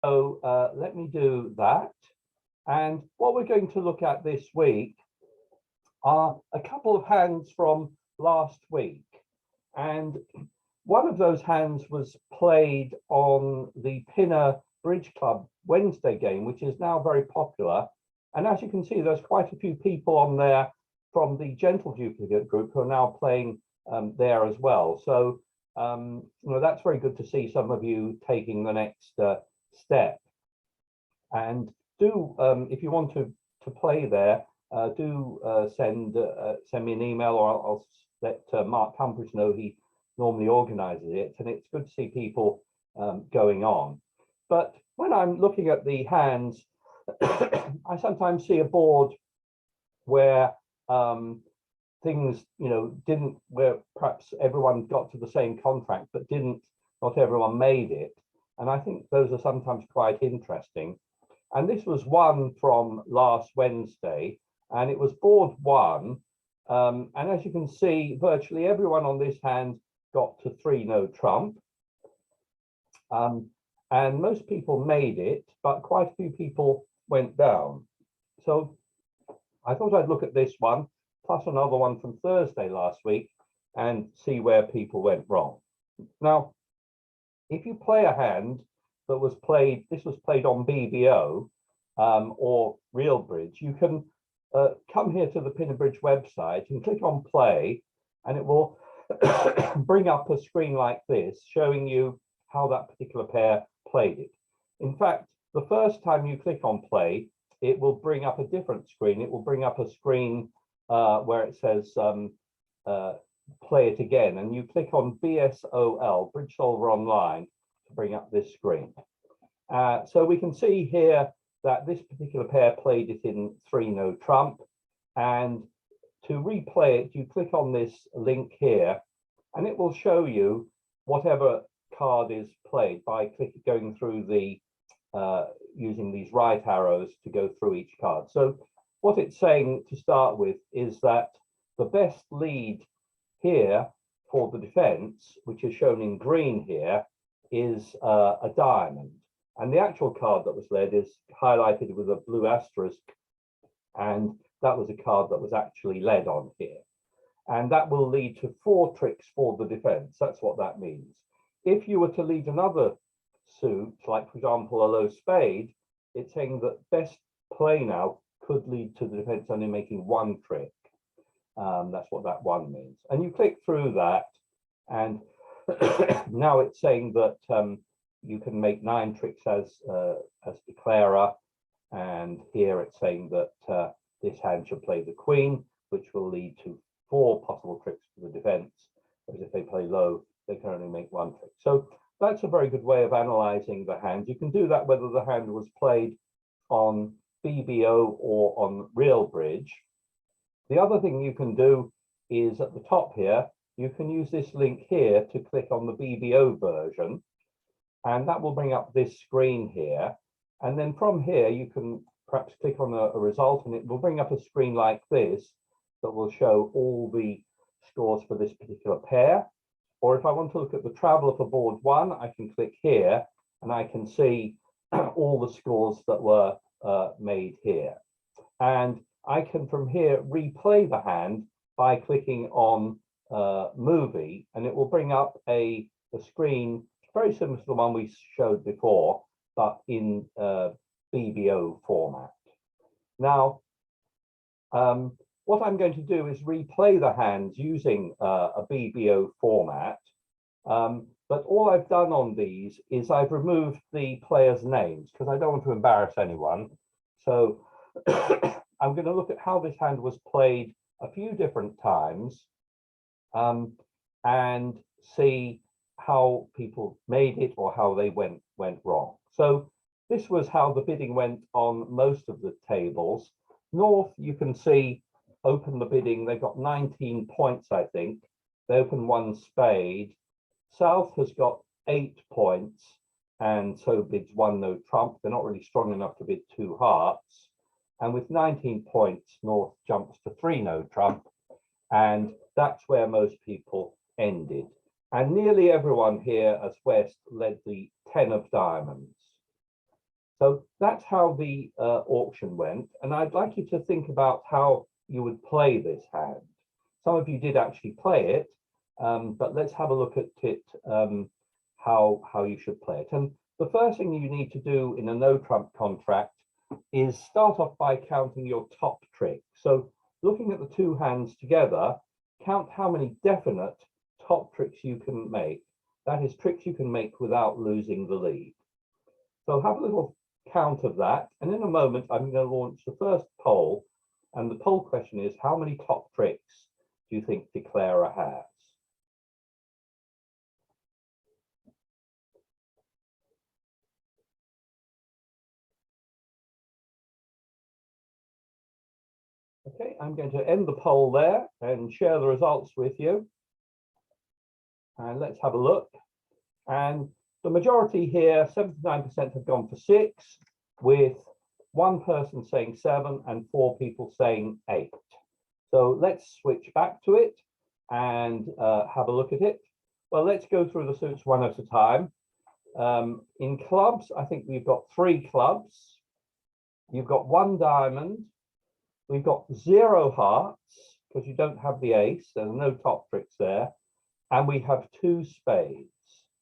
So let me do that. And what we're going to look at this week are a couple of hands from last week. And one of those hands was played on the Pinner Bridge Club Wednesday game, which is now very popular. And as you can see, there's quite a few people on there from the Gentle Duplicate group who are now playing there as well. So that's very good to see some of you taking the next step. And do, if you want to play there, do send me an email, or I'll let Mark Humphries know. He normally organizes it, and it's good to see people going on. But when I'm looking at the hands, I sometimes see a board where things, didn't, where perhaps everyone got to the same contract, but not everyone made it. And I think those are sometimes quite interesting. And this was one from last Wednesday, and it was board one. And as you can see, virtually everyone on this hand got to 3 no trump. And most people made it, but quite a few people went down. So I thought I'd look at this one, plus another one from Thursday last week, and see where people went wrong. Now, if you play a hand that was played, this was played on BBO or Real Bridge, you can come here to the Pinner Bridge website and click on play, and it will bring up a screen like this, showing you how that particular pair played it. In fact, the first time you click on play, it will bring up a different screen. It will bring up a screen where it says play it again, and you click on BSOL, Bridge Solver Online, to bring up this screen. So we can see here that this particular pair played it in 3 no trump, and to replay it, you click on this link here, and it will show you whatever card is played by going through the using these right arrows to go through each card. So what it's saying to start with is that the best lead here for the defense, which is shown in green here, is a diamond. And the actual card that was led is highlighted with a blue asterisk, and that was a card that was actually led on here. And that will lead to 4 tricks for the defense. That's what that means. If you were to lead another suit, like for example a low spade, it's saying that best play now could lead to the defense only making 1 trick. That's what that one means. And you click through that, and now it's saying that you can make 9 tricks as declarer, and here it's saying that this hand should play the queen, which will lead to 4 possible tricks for the defense. Whereas if they play low, they can only make 1 trick. So that's a very good way of analyzing the hand. You can do that whether the hand was played on BBO or on Real Bridge. The other thing you can do is at the top here, you can use this link here to click on the BBO version, and that will bring up this screen here. And then from here, you can perhaps click on a result, and it will bring up a screen like this that will show all the scores for this particular pair. Or if I want to look at the traveler for board 1, I can click here, and I can see all the scores that were made here. And I can from here replay the hand by clicking on movie, and it will bring up a screen very similar to the one we showed before, but in BBO format. Now, what I'm going to do is replay the hands using a BBO format, but all I've done on these is I've removed the players' names because I don't want to embarrass anyone. So I'm going to look at how this hand was played a few different times and see how people made it or how they went wrong. So this was how the bidding went on most of the tables. North, you can see, open the bidding. They've got 19 points, I think. They open 1 spade. South has got 8 points, and so bids 1 no trump. They're not really strong enough to bid 2 hearts. And with 19 points, North jumps to 3 no trump, and that's where most people ended. And nearly everyone here as West led the 10 of diamonds. So that's how the auction went. And I'd like you to think about how you would play this hand. Some of you did actually play it, but let's have a look at it, how you should play it. And the first thing you need to do in a no trump contract is start off by counting your top trick. So looking at the two hands together, count how many definite top tricks you can make. That is, tricks you can make without losing the lead. So have a little count of that. And in a moment, I'm going to launch the first poll. And the poll question is, how many top tricks do you think Declarer has? Okay, I'm going to end the poll there and share the results with you. And let's have a look. And the majority here, 79% have gone for 6, with 1 person saying 7 and 4 people saying 8. So let's switch back to it and have a look at it. Well, let's go through the suits one at a time. In clubs, I think we've got 3 clubs. You've got 1 diamond. We've got 0 hearts, because you don't have the ace. There's no top tricks there. And we have 2 spades,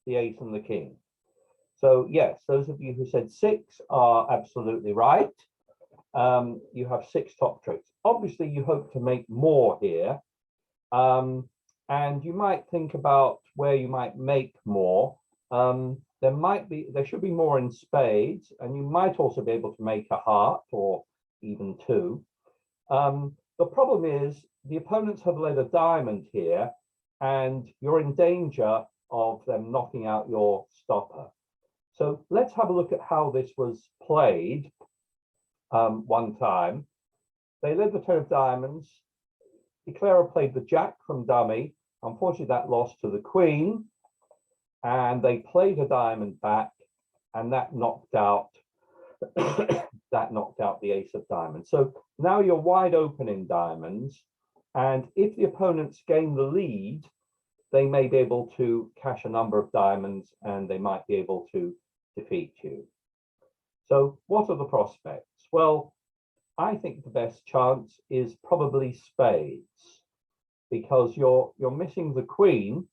the ace and the king. So yes, those of you who said 6 are absolutely right. You have 6 top tricks. Obviously, you hope to make more here. And you might think about where you might make more. There should be more in spades, and you might also be able to make a heart or even 2. The problem is the opponents have led a diamond here, and you're in danger of them knocking out your stopper. So let's have a look at how this was played one time. They led the 10 of diamonds. Declarer played the jack from dummy. Unfortunately, that lost to the queen. And they played a diamond back, and that knocked out the ace of diamonds. So now you're wide open in diamonds. And if the opponents gain the lead, they may be able to cash a number of diamonds, and they might be able to defeat you. So what are the prospects? Well, I think the best chance is probably spades, because you're missing the queen,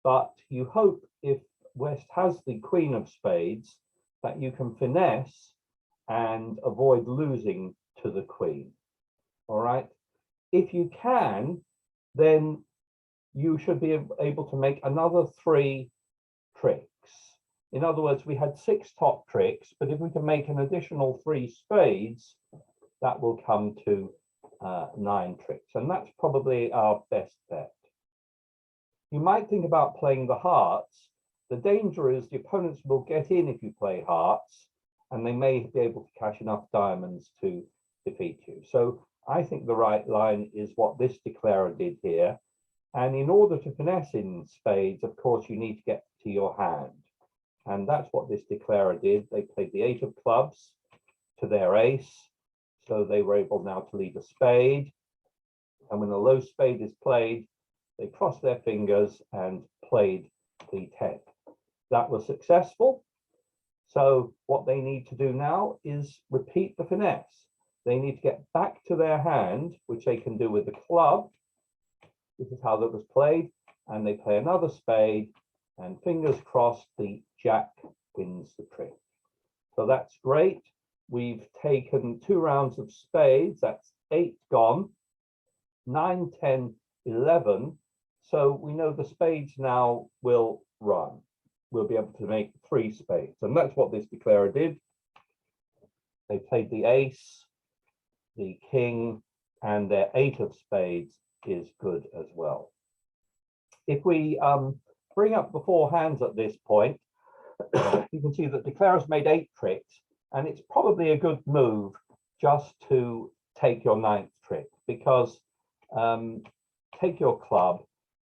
but you hope if West has the queen of spades that you can finesse and avoid losing to the queen. All right. If you can, then you should be able to make another 3 tricks. In other words, we had 6 top tricks, but if we can make an additional 3 spades, that will come to 9 tricks. And that's probably our best bet. You might think about playing the hearts. The danger is the opponents will get in if you play hearts, and they may be able to cash enough diamonds to defeat you. So I think the right line is what this declarer did here. And in order to finesse in spades, of course, you need to get to your hand. And that's what this declarer did. They played the 8 of clubs to their ace. So they were able now to lead a spade. And when a low spade is played, they crossed their fingers and played the 10. That was successful. So what they need to do now is repeat the finesse. They need to get back to their hand, which they can do with the club. This is how that was played. And they play another spade, and fingers crossed, the jack wins the trick. So that's great. We've taken 2 rounds of spades. That's 8 gone. 9, 10, 11. So we know the spades now will run. We'll be able to make 3 spades. And that's what this declarer did. They played the ace, the king, and their 8 of spades is good as well. If we bring up the 4 hands at this point, you can see that declarer's made 8 tricks, and it's probably a good move just to take your 9th trick, because take your club.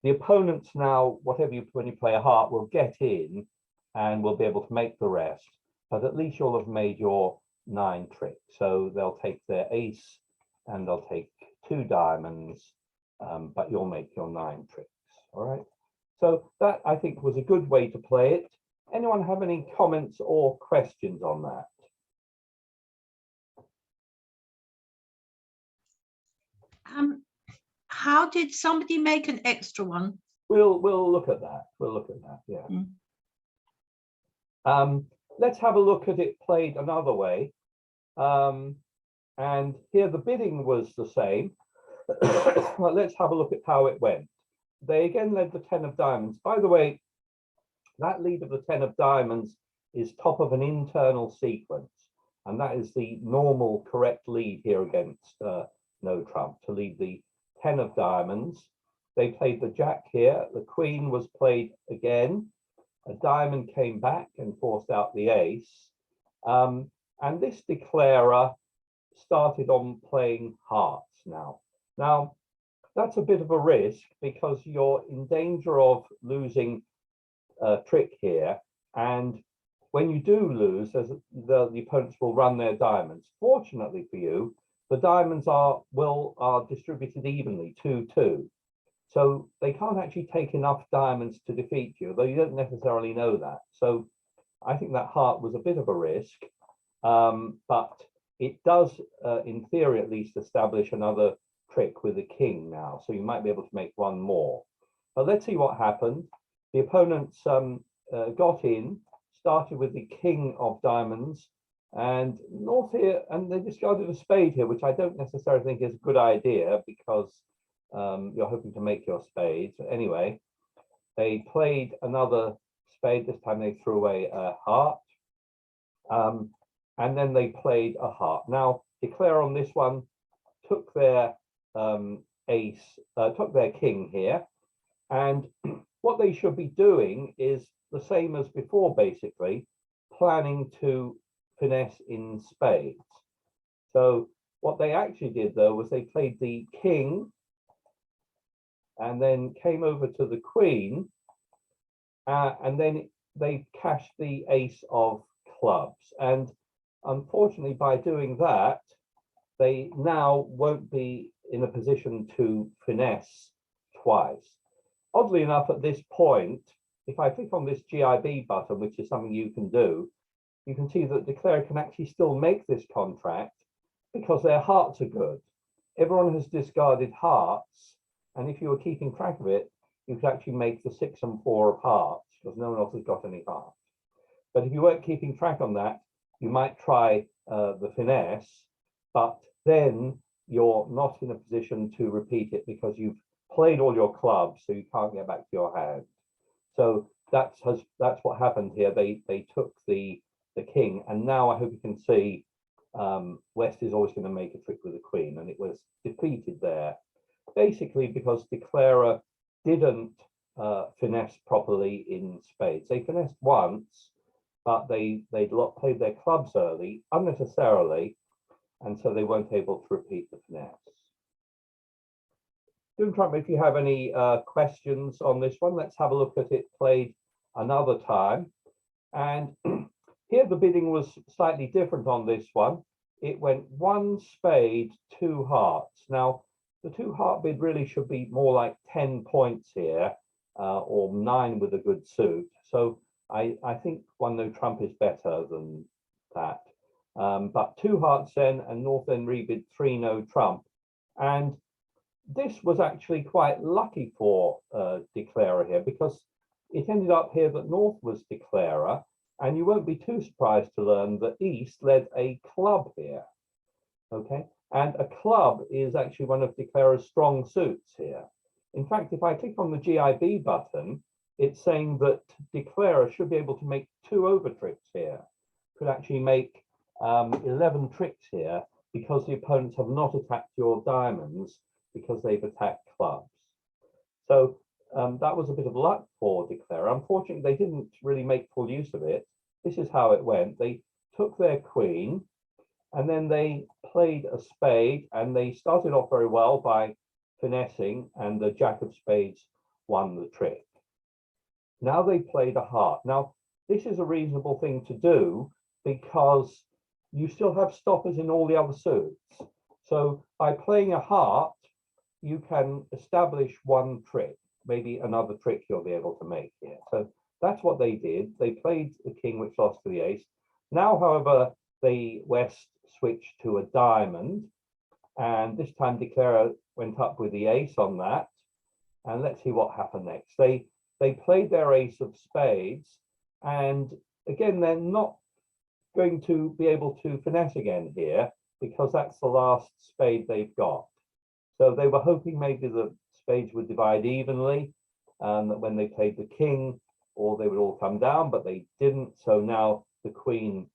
The opponents now, whatever when you play a heart, will get in and will be able to make the rest, but at least you'll have made your 9 tricks. So they'll take their ace and they'll take 2 diamonds, but you'll make your 9 tricks. All right. So that, I think, was a good way to play it. Anyone have any comments or questions on that? How did somebody make an extra one? We'll look at that. We'll look at that. Yeah. Let's have a look at it played another way. And here the bidding was the same. Well, let's have a look at how it went. They again led the 10 of diamonds. By the way, that lead of the 10 of diamonds is top of an internal sequence. And that is the normal correct lead here against no trump, to lead the 10 of diamonds. They played the jack here. The queen was played again. A diamond came back and forced out the ace. And this declarer started on playing hearts now. Now, that's a bit of a risk because you're in danger of losing a trick here. And when you do lose, the opponents will run their diamonds. Fortunately for you, the diamonds are distributed evenly, 2-2. So they can't actually take enough diamonds to defeat you, though you don't necessarily know that. So I think that heart was a bit of a risk, but it does, in theory at least, establish another trick with the king now. So you might be able to make one more. But let's see what happened. The opponents got in, started with the king of diamonds, and North here, and they discarded a spade here, which I don't necessarily think is a good idea because you're hoping to make your spades. Anyway, they played another spade. This time they threw away a heart. And then they played a heart. Now, declare on this one took their took their king here. And what they should be doing is the same as before, basically, planning to finesse in spades. So what they actually did, though, was they played the king and then came over to the queen, and then they cashed the ace of clubs. And unfortunately, by doing that, they now won't be in a position to finesse twice. Oddly enough, at this point, if I click on this GIB button, which is something you can do, you can see that the declarer can actually still make this contract because their hearts are good. Everyone has discarded hearts, and if you were keeping track of it, you could actually make the 6 and 4 of hearts because no one else has got any hearts. But if you weren't keeping track on that, you might try the finesse, but then you're not in a position to repeat it because you've played all your clubs, so you can't get back to your hand. So that's what happened here. They took the king, and now I hope you can see West is always going to make a trick with the queen, and it was defeated there, basically because declarer didn't finesse properly in spades. They finessed once, but they'd played their clubs early unnecessarily, and so they weren't able to repeat the finesse. Do tell me if you have any questions on this one. Let's have a look at it played another time. And here the bidding was slightly different on this one. It went 1 spade, 2 hearts. Now, the 2 heart bid really should be more like 10 points here, or 9 with a good suit. So I think 1 no trump is better than that. But 2 hearts then, and North then rebid 3 no trump. And this was actually quite lucky for declarer here, because it ended up here that North was declarer, and you won't be too surprised to learn that East led a club here. Okay, and a club is actually one of declarer's strong suits here. In fact, if I click on the GIB button, it's saying that declarer should be able to make 2 over tricks here, could actually make 11 tricks here, because the opponents have not attacked your diamonds, because they've attacked clubs. So that was a bit of luck for declarer. Unfortunately, they didn't really make full use of it. This is how it went. They took their queen, and then they played a spade, and they started off very well by finessing, and the jack of spades won the trick. Now they played a heart. Now, this is a reasonable thing to do because you still have stoppers in all the other suits. So by playing a heart, you can establish 1 trick, maybe another trick you'll be able to make here. So that's what they did. They played the king, which lost to the ace. Now, however, the West switched to a diamond, And this time Declarer went up with the ace on that. And let's see what happened next. They played their ace of spades, and again, they're not going to be able to finesse again here because that's the last spade they've got. So they were hoping maybe the spades would divide evenly, that when they played the king, or they would all come down, but they didn't. So now the queen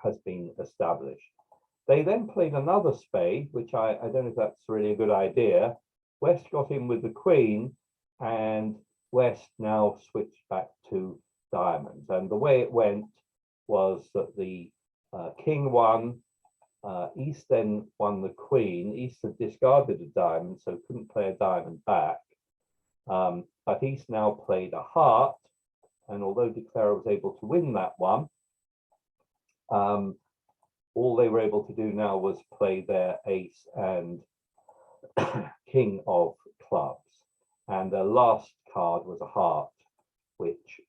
has been established. They then played another spade, which I don't know if that's really a good idea. West got in with the queen, and West now switched back to diamonds. And the way it went was that the king won, East then won the queen. East had discarded a diamond, so couldn't play a diamond back. But East now played a heart, and although Declarer was able to win that one, all they were able to do now was play their ace and king of clubs. And their last card was a heart, which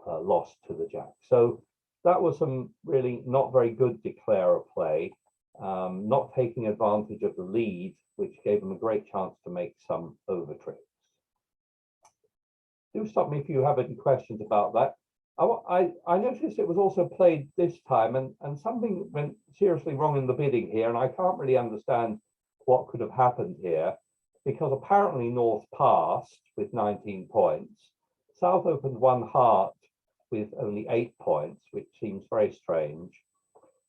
lost to the jack. So that was some really not very good Declarer play, not taking advantage of the lead, which gave them a great chance to make some over tricks. Do stop me if you have any questions about that. I noticed it was also played this time, and something went seriously wrong in the bidding here, and I can't really understand what could have happened here, because apparently North passed with 19 points. South opened one heart with only 8 points, which seems very strange.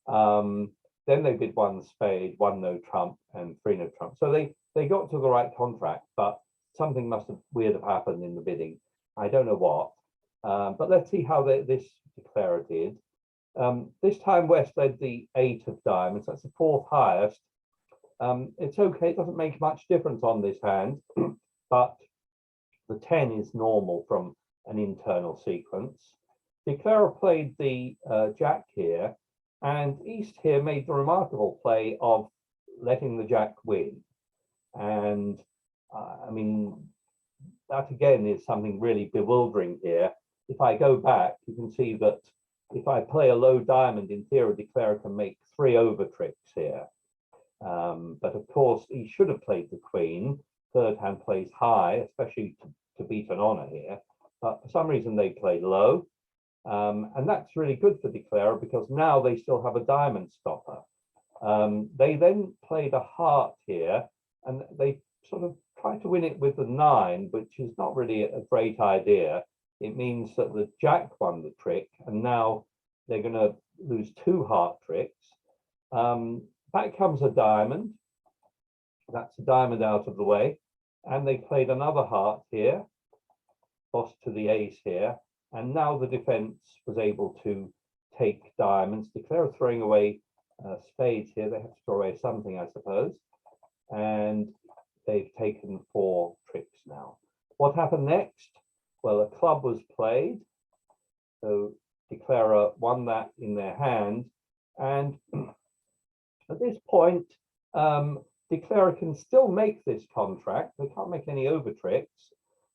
Then they bid one spade, one no trump, and 3 no trump. So they got to the right contract, but something must have weird have happened in the bidding. I don't know what. But let's see how this Declarer did. This time West led the 8 of diamonds. That's the 4th highest. It's okay, it doesn't make much difference on this hand, but the 10 is normal from an internal sequence. Declarer played the jack here, and East here made the remarkable play of letting the jack win. And I mean, that again is something really bewildering here. If I go back, you can see that if I play a low diamond, in theory, Declarer can make 3 over tricks here. But of course, he should have played the queen. Third hand plays high, especially to beat an honor here. But for some reason, they played low. And that's really good for Declarer because now they still have a diamond stopper. They then played a heart here, and they sort of tried to win it with the 9, which is not really a great idea. It means that the jack won the trick, and now they're going to lose 2 heart tricks. Back comes a diamond. That's a diamond out of the way. And they played another heart here, lost to the ace here. And now the defense was able to take diamonds. Declarer throwing away spades here. They have to throw away something, I suppose. And they've taken 4 tricks now. What happened next? Well, a club was played. So Declarer won that in their hand. And at this point, Declarer can still make this contract. They can't make any over tricks.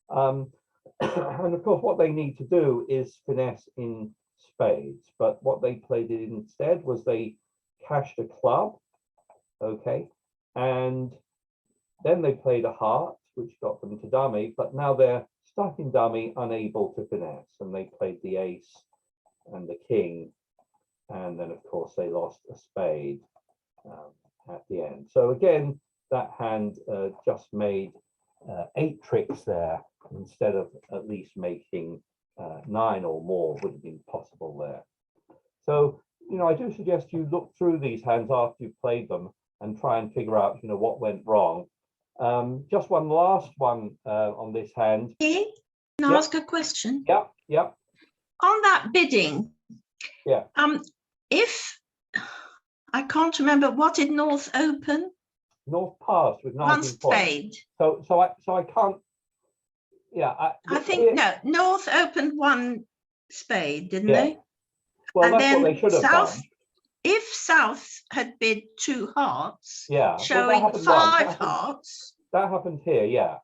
And of course, what they need to do is finesse in spades. But what they played instead was they cashed a club. Okay. And then they played a heart, which got them to dummy. But now they're stuck in dummy, unable to finesse. And they played the ace and the king. And then, of course, they lost a spade at the end. So again, that hand just made 8 tricks there instead of at least making 9 or more would have been possible there. So, you know, I do suggest you look through these hands after you've played them and try and figure out, you know, what went wrong. Just one last one on this hand. Can I ask a question? Yeah. On that bidding, yeah. If I can't remember, what did North open? North passed with 19 One points. spade. So I can't. Yeah, I think no. North opened 1 spade, didn't they? Well, and that's what then they should have South, done. If South had bid 2 hearts, Yeah, showing well, 5 hearts. That happened here, yeah.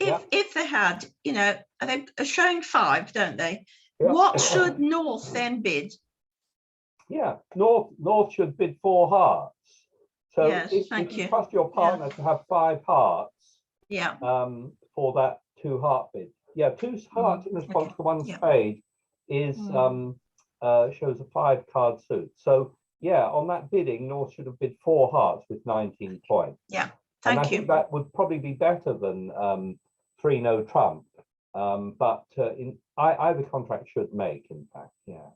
If they had, you know, they are showing 5, don't they? Yeah. What should North then bid? Yeah, North should bid 4 hearts. So Yes, if thank you you. trust your partner to have 5 hearts Yeah. for that 2 heart bid. Yeah, 2 hearts in response Okay. to 1 Yeah. spade is shows a 5 card suit. So yeah, on that bidding, North should have bid 4 hearts with 19 points. Yeah. And I Thank think you. that would probably be better than 3 no trump. But in either contract should make, in fact, yeah.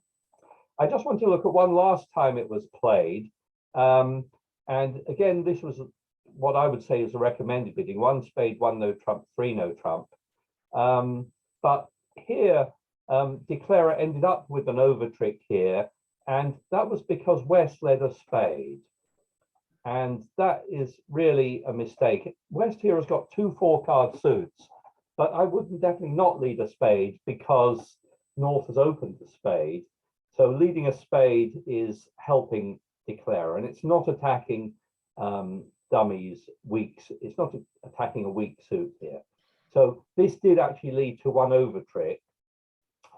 I just want to look at one last time it was played. And again, this was what I would say is a recommended bidding: 1 spade, 1 no trump, 3 no trump. But here, Declarer ended up with an over trick here, and that was because West led a spade. And that is really a mistake. West here has got 2 4-card suits, but I wouldn't definitely not lead a spade because North has opened the spade. So leading a spade is helping Declarer, and it's not attacking Dummy's weaks. It's not attacking a weak suit here. So this did actually lead to 1 over trick.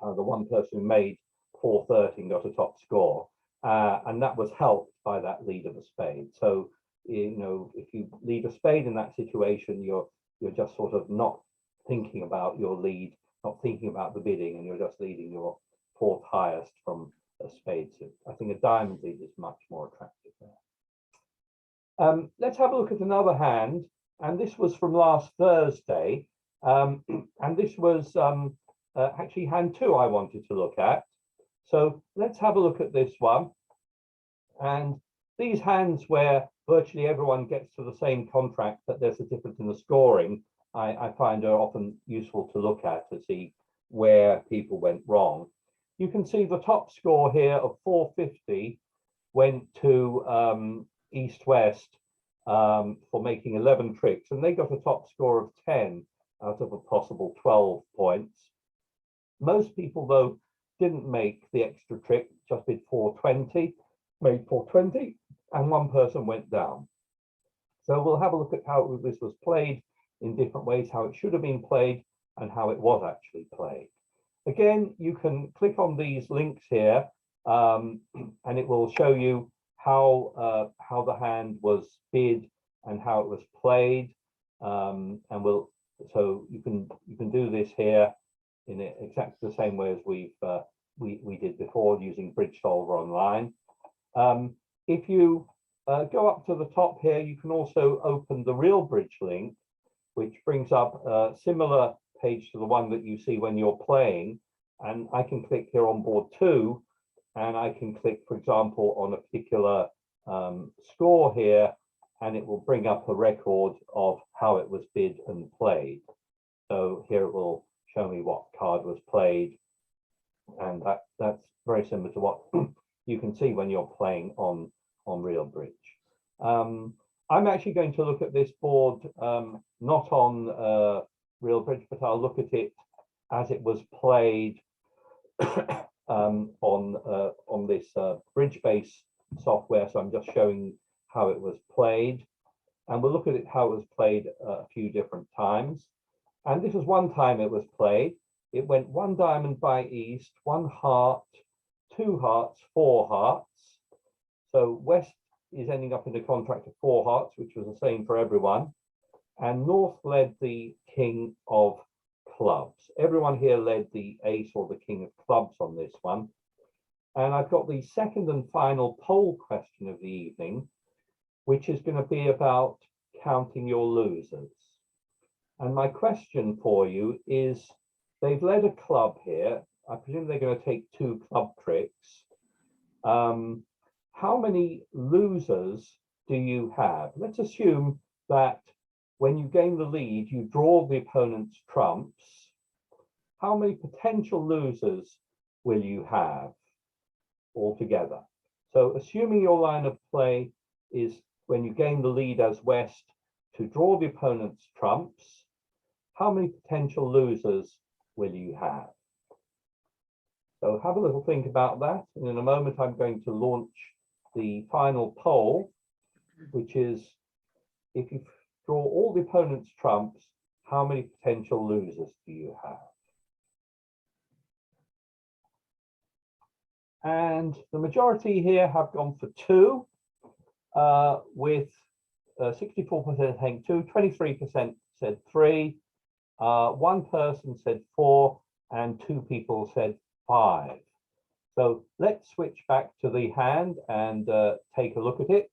The one person who made 430 and got a top score, and that was helped by that lead of a spade. So you know, if you lead a spade in that situation, you're just sort of not thinking about your lead, not thinking about the bidding, and you're just leading your 4th highest from a spade suit. I think a diamond lead is much more attractive there. Let's have a look at another hand, and this was from last Thursday, and this was actually hand 2 I wanted to look at. So let's have a look at this one. And these hands where virtually everyone gets to the same contract, but there's a difference in the scoring, I find are often useful to look at to see where people went wrong. You can see the top score here of 450 went to East-West for making 11 tricks, and they got a top score of 10 out of a possible 12 points. Most people, though, didn't make the extra trick, just did 420, made 420, and 1 person went down. So we'll have a look at how this was played in different ways, how it should have been played, and how it was actually played. Again, you can click on these links here, and it will show you how the hand was bid and how it was played. So you can do this here in exactly the same way as we did before using Bridge Solver Online. If you go up to the top here, you can also open the Real Bridge link, which brings up a similar page to the one that you see when you're playing. And I can click here on board 2, and I can click, for example, on a particular score here, and it will bring up a record of how it was bid and played. So here it will show me what card was played, and that's very similar to what you can see when you're playing on Real Bridge. I'm actually going to look at this board not on Real Bridge, but I'll look at it as it was played on this bridge-based software. So I'm just showing how it was played, and we'll look at it how it was played a few different times. And this was one time it was played. It went 1 diamond by East, 1 heart, 2 hearts, 4 hearts. So West is ending up in a contract of 4 hearts, which was the same for everyone. And North led the King of Clubs. Everyone here led the ace or the King of Clubs on this one. And I've got the second and final poll question of the evening, which is going to be about counting your losers. And my question for you is, they've led a club here. I presume they're going to take 2 club tricks. How many losers do you have? Let's assume that when you gain the lead, you draw the opponent's trumps. How many potential losers will you have altogether? So assuming your line of play is when you gain the lead as West to draw the opponent's trumps, how many potential losers will you have? So have a little think about that. And in a moment, I'm going to launch the final poll, which is, if you draw all the opponent's trumps, how many potential losers do you have? And the majority here have gone for 2. with 64% saying 2, 23% said 3, one person said 4, and 2 people said 5. So let's switch back to the hand and take a look at it.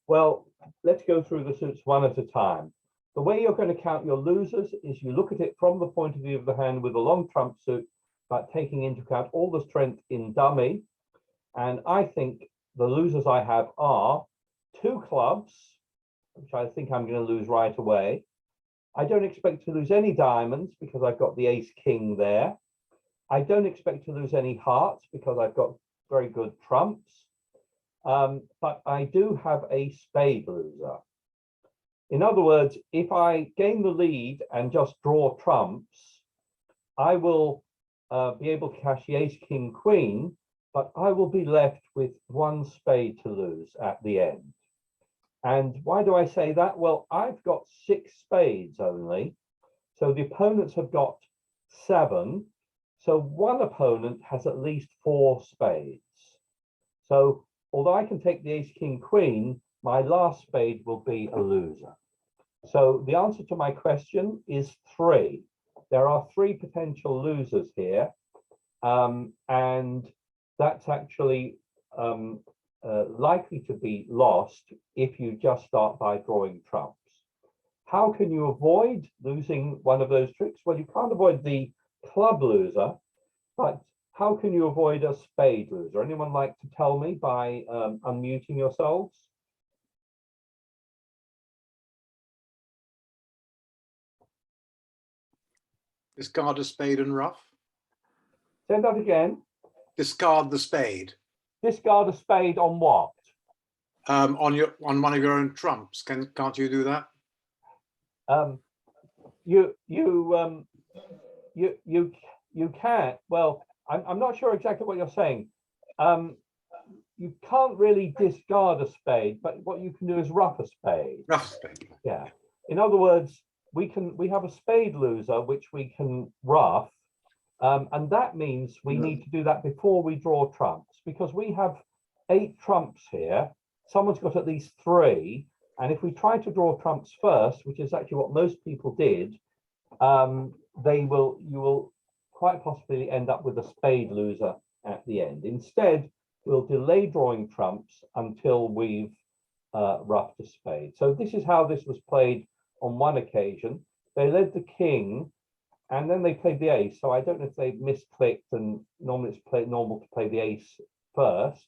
Well, let's go through the suits one at a time. The way you're going to count your losers is you look at it from the point of view of the hand with a long trump suit, but taking into account all the strength in dummy. And I think the losers I have are 2 clubs, which I think I'm going to lose right away. I don't expect to lose any diamonds because I've got the ace king there. I don't expect to lose any hearts because I've got very good trumps. But I do have a spade loser. In other words, if I gain the lead and just draw trumps, I will be able to cash the ace, king, queen, but I will be left with 1 spade to lose at the end. And why do I say that? Well, I've got 6 spades only. So the opponents have got 7. So one opponent has at least 4 spades. So although I can take the ace, king, queen, my last spade will be a loser. So the answer to my question is 3. There are 3 potential losers here. And that's actually likely to be lost if you just start by drawing trumps. How can you avoid losing one of those tricks? Well, you can't avoid the club loser, but how can you avoid a spade loser? Anyone like to tell me by unmuting yourselves? Discard a spade and ruff. Say that again. Discard the spade. Discard a spade on what? On one of your own trumps. Can't you do that? You can't. Well, I'm not sure exactly what you're saying. You can't really discard a spade, but what you can do is ruff a spade. Ruff spade. Yeah. In other words, we have a spade loser which we can ruff, and that means we need to do that before we draw trumps, because we have 8 trumps here. Someone's got at least 3, and if we try to draw trumps first, which is actually what most people did, you will quite possibly end up with a spade loser at the end. Instead, we'll delay drawing trumps until we've ruffed a spade. So this is how this was played on one occasion. They led the king, and then they played the ace. So I don't know if they misclicked, and normally it's normal to play the ace first.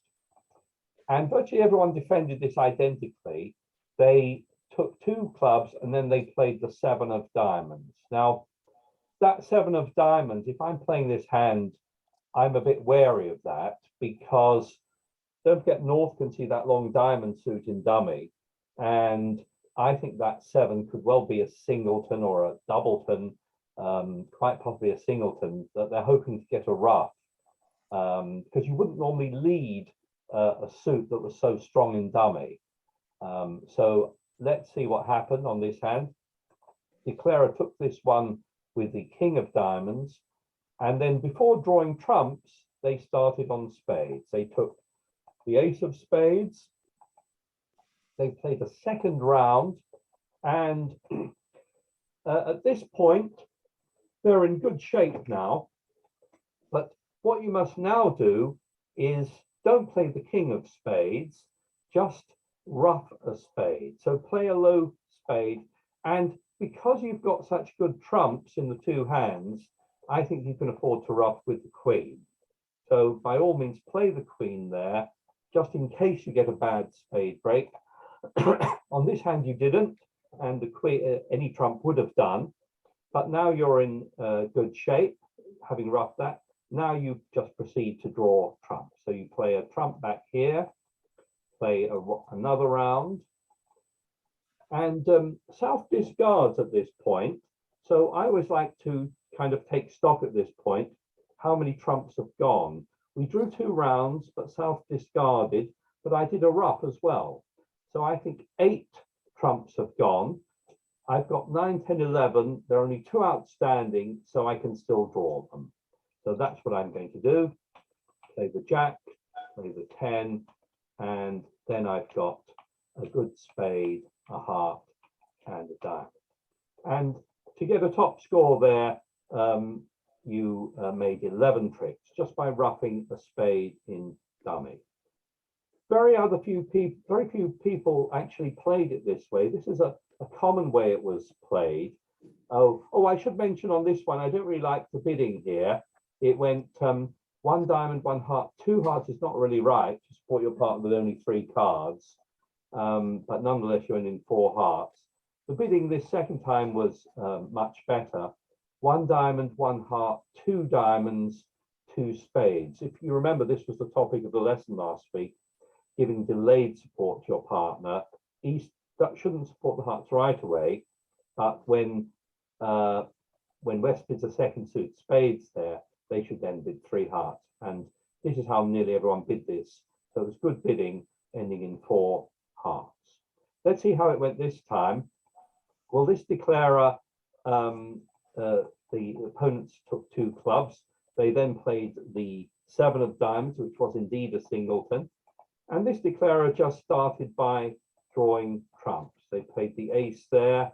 And virtually everyone defended this identically. They took 2 clubs, and then they played the 7 of diamonds. Now, that 7 of diamonds, if I'm playing this hand, I'm a bit wary of that, because don't forget North can see that long diamond suit in dummy, and I think that 7 could well be a singleton or a doubleton, quite possibly a singleton, that they're hoping to get a ruff, because you wouldn't normally lead a suit that was so strong in dummy. So let's see what happened on this hand. Declarer took this one with the king of diamonds, and then before drawing trumps, they started on spades. They took the ace of spades. They played a second round, and at this point, they're in good shape now. But what you must now do is don't play the king of spades, just ruff a spade. So play a low spade, and because you've got such good trumps in the 2 hands, I think you can afford to ruff with the queen. So by all means, play the queen there, just in case you get a bad spade break. On this hand, you didn't, and the queen, any trump would have done. But now you're in good shape, having ruffed that. Now you just proceed to draw trumps. So you play a trump back here, play another round, and South discards at this point. So I always like to kind of take stock at this point, how many trumps have gone. We drew 2 rounds, but South discarded, but I did a ruff as well. So I think 8 trumps have gone. I've got 9, 10, 11. There are only 2 outstanding, so I can still draw them. So that's what I'm going to do. Play the jack, play the 10, and then I've got a good spade, a heart, and a diamond. And to get a top score there, you made 11 tricks just by roughing a spade in dummy. Very few people actually played it this way. This is a common way it was played. Oh, I should mention on this one, I don't really like the bidding here. It went 1 diamond, 1 heart, 2 hearts is not really right to support your partner with only 3 cards. But nonetheless, you're in 4 hearts. The bidding this second time was much better. 1 diamond, 1 heart, 2 diamonds, 2 spades. If you remember, this was the topic of the lesson last week, giving delayed support to your partner. That shouldn't support the hearts right away, but when West bids a second suit spades there, they should then bid 3 hearts. And this is how nearly everyone bid this. So it was good bidding, ending in 4 hearts. Let's see how it went this time. Well, this declarer, the opponents took 2 clubs. They then played the 7 of diamonds, which was indeed a singleton. And this declarer just started by drawing trumps. They played the ace there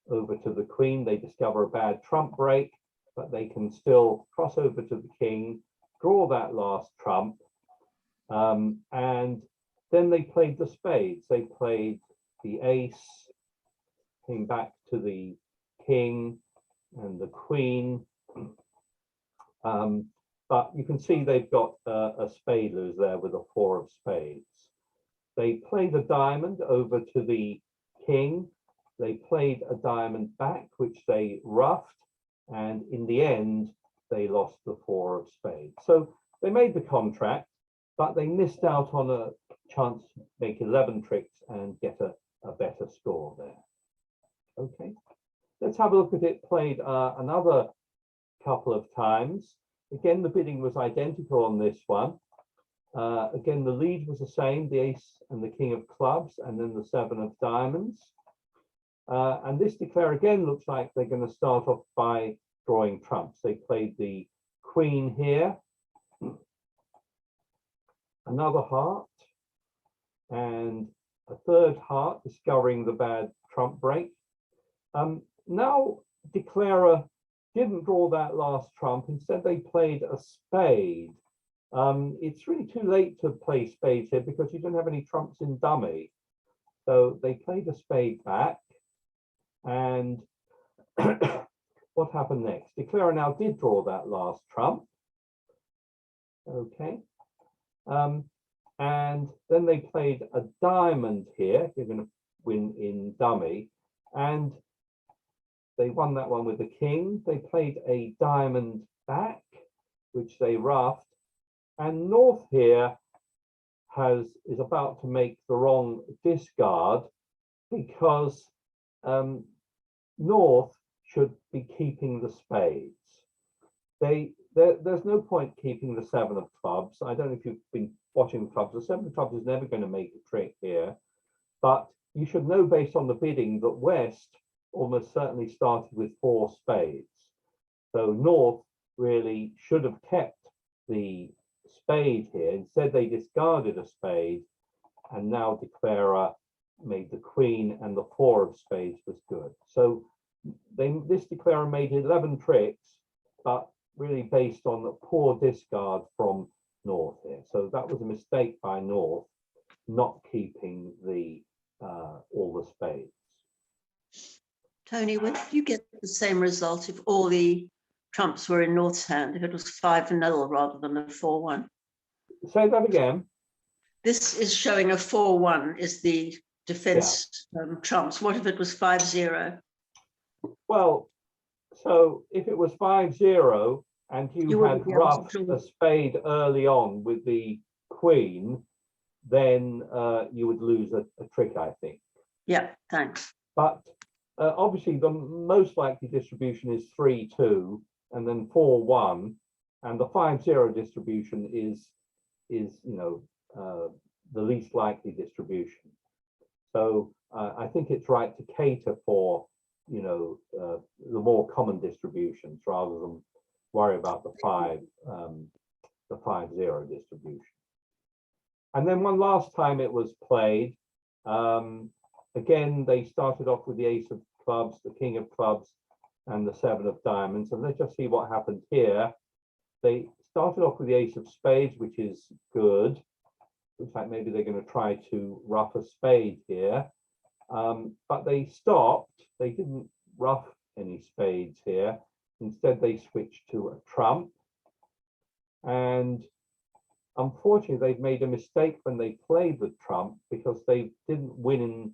over to the queen. They discover a bad trump break, but they can still cross over to the king, draw that last trump. And then they played the spades. They played the ace, came back to the king and the queen. But you can see they've got a spade lose there with a 4 of spades. They played a diamond over to the king. They played a diamond back, which they roughed. And in the end, they lost the 4 of spades. So they made the contract, but they missed out on a chance to make 11 tricks and get a better score there. Okay, let's have a look at it played another couple of times. Again, the bidding was identical on this one. Again, the lead was the same, the ace and the king of clubs, and then the 7 of diamonds. And this declare again looks like they're going to start off by drawing trumps. They played the queen here, another heart, and a 3rd heart, discovering the bad trump break. Now declarer didn't draw that last trump. Instead, they played a spade. It's really too late to play spades here because you don't have any trumps in dummy. So they played a spade back. And what happened next? Declarer now did draw that last trump. Okay. And then they played a diamond here. They're going to win in dummy. And they won that one with the king. They played a diamond back, which they roughed. And North here is about to make the wrong discard because North should be keeping the spades. There's no point keeping the 7 of clubs. I don't know if you've been watching the clubs. The 7 of clubs is never going to make a trick here. But you should know based on the bidding that West almost certainly started with 4 spades. So North really should have kept the spade here. Instead, they discarded a spade, and now declarer made the queen, and the 4 of spades was good. So this declarer made 11 tricks, but really based on the poor discard from North here. So that was a mistake by North, not keeping the all the spades. Tony, would you get the same result if all the trumps were in North's hand, if it was 5-0 rather than a 4-1? Say that again. This is showing a 4-1 is the defense trumps. What if it was 5-0? Well, so if it was 5-0 and you had roughed a spade early on with the queen, then you would lose a trick, I think. Yeah, thanks. But obviously the most likely distribution is 3-2 and then 4-1, and the 5-0 distribution is the least likely distribution. So I think it's right to cater for the more common distributions rather than worry about the 5-0 distribution. And then one last time it was played, Again, they started off with the ace of clubs, the king of clubs, and the seven of diamonds. And let's just see what happened here. They started off with the ace of spades, which is good. In fact, maybe they're going to try to ruff a spade here. But they stopped. They didn't ruff any spades here. Instead, they switched to a trump. And unfortunately, they've made a mistake when they played the trump because they didn't win in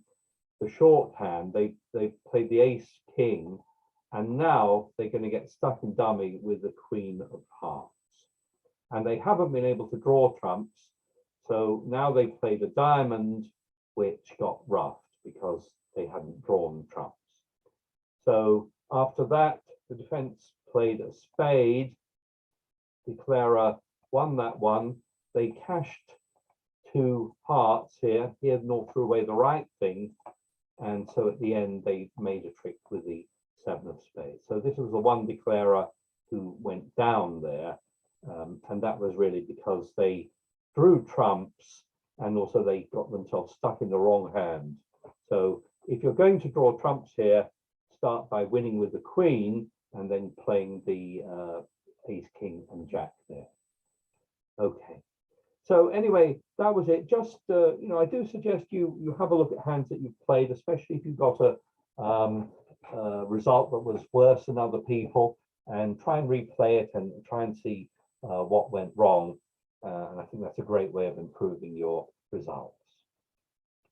the shorthand. They played the ace king, and now they're going to get stuck in dummy with the queen of hearts. And they haven't been able to draw trumps. So now they played a diamond, which got ruffed because they hadn't drawn trumps. So after that, the defense played a spade. Declarer won that one. They cashed two hearts here. He had not threw away the right thing. And so at the end, they made a trick with the seven of spades. So this was the one declarer who went down there. And that was really because they drew trumps and also they got themselves stuck in the wrong hand. So if you're going to draw trumps here, start by winning with the queen and then playing the ace, king and jack there. Okay. So anyway, that was it. Just, I do suggest you have a look at hands that you've played, especially if you've got a result that was worse than other people, and try and replay it and try and see what went wrong. And I think that's a great way of improving your results.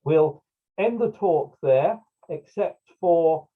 We'll end the talk there, except for